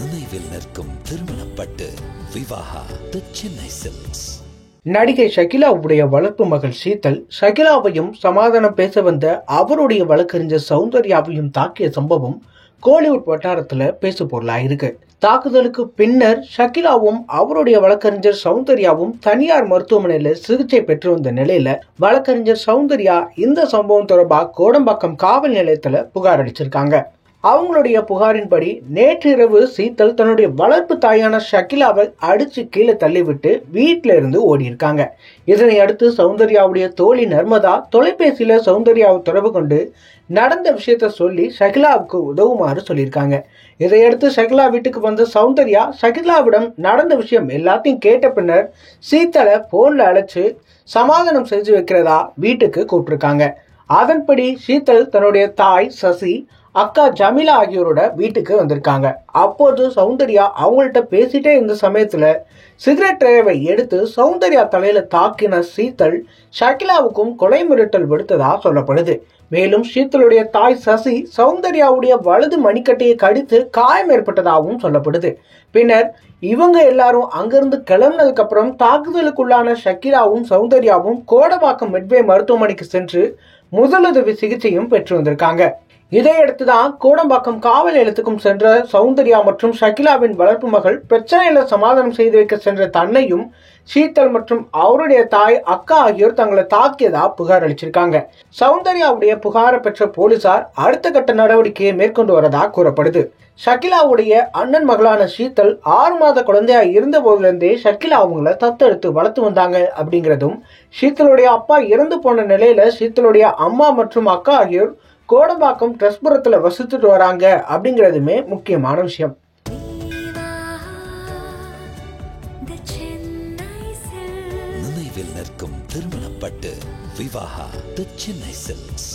நினைவில் நிற்கும் திருமணப்பட்டு விவாகா தி சென்னை சில்க்ஸ். நடிகை ஷகிலாவுடைய வளர்ப்பு மகள் சீதல் ஷகிலாவையும் சமாதானம் பேச வந்த அவருடைய வழக்கறிஞர் சௌந்தர்யாவையும் தாக்கிய சம்பவம் கோலிவுட் வட்டாரத்துல பேசு பொருளாயிருக்கு. தாக்குதலுக்கு பின்னர் ஷகிலாவும் அவருடைய வழக்கறிஞர் சௌந்தர்யாவும் தனியார் மருத்துவமனையில சிகிச்சை பெற்று வந்த நிலையில வழக்கறிஞர் சௌந்தர்யா இந்த சம்பவம் தொடர்பாக கோடம்பாக்கம் காவல் நிலையத்துல புகார் அளிச்சிருக்காங்க. அவங்களுடைய புகாரின்படி நேற்றிரவு சீதல் தன்னுடைய வளர்ப்பு தாயான ஷகிலாவை அடிச்சு கீழே தள்ளிவிட்டு வீட்டில இருந்து ஓடி இருக்காங்க. இதனை அடுத்து சௌந்தர்யாவுடைய தோழி நர்மதா தொலைபேசியில சௌந்தர்யாவை தொடர்பு கொண்டு நடந்த விஷயத்த சொல்லி ஷகிலாவுக்கு உதவுமாறு சொல்லியிருக்காங்க. இதையடுத்து ஷகிலா வீட்டுக்கு வந்த சௌந்தர்யா ஷகிலாவிடம் நடந்த விஷயம் எல்லாத்தையும் கேட்ட பின்னர் சீதலை போன்ல அழைச்சு சமாதானம் செஞ்சு வைக்கிறதா வீட்டுக்கு கூப்பிட்டிருக்காங்க. அதன்படி சீதல் தன்னுடைய தாய் சசி, அக்கா ஜமீலா ஆகியோரோட வீட்டுக்கு வந்திருக்காங்க. அப்போது சௌந்தர்யா அவங்கள்ட்ட பேசிட்டே இருந்த சமயத்துல சிகரெட் ட்ரேவை எடுத்து சௌந்தர்யா தலையில தாக்கின சீதல் ஷகிலாவுக்கும் கொலை மிரட்டல் விடுத்ததா சொல்லப்படுது. மேலும் சீதலுடைய தாய் சசி சௌந்தர்யாவுடைய வலது மணிக்கட்டையை கடித்து காயம் ஏற்பட்டதாகவும் சொல்லப்படுது. பின்னர் இவங்க எல்லாரும் அங்கிருந்து கிளம்பினதுக்கு அப்புறம் தாக்குதலுக்குள்ளான ஷகிலாவும் சௌந்தர்யாவும் கோடம்பாக்கம் மெட்வே மருத்துவமனைக்கு சென்று முதலுதவி சிகிச்சையும் பெற்று வந்திருக்காங்க. இதையடுத்துதான் கோடம்பாக்கம் காவல் நிலையத்துக்கும் சென்ற சௌந்தர்யா மற்றும் ஷகிலாவின் வளர்ப்பு மகள் பிரச்சனையில சமாதானம் செய்து வைக்க சென்ற தன்னையும் சீதல் மற்றும் அவருடைய தாய், அக்கா ஆகியோர் தங்களை தாக்கியதா புகார் அளிச்சிருக்காங்க. சௌந்தர்யாவுடைய புகாரை பெற்ற போலீசார் அடுத்த கட்ட நடவடிக்கையை மேற்கொண்டு வரதா கூறப்படுது. ஷகிலாவுடைய அண்ணன் மகளான சீதல் 6 மாத குழந்தையா இருந்த போதிலிருந்தே ஷகிலா அவங்கள தத்தெடுத்து வளர்த்து வந்தாங்க அப்படிங்கிறதும், சீதலுடைய அப்பா இறந்து போன நிலையில சீதலுடைய அம்மா மற்றும் அக்கா ஆகியோர் கோடம்பாக்கம் ட்ரெஸ்புரத்துல வசித்துட்டு வராங்க அப்படிங்கிறதுமே முக்கியமான விஷயம். நினைவில் நிற்கும் திருமணப்பட்டு விவாகா தி சென்னை சில்க்ஸ்.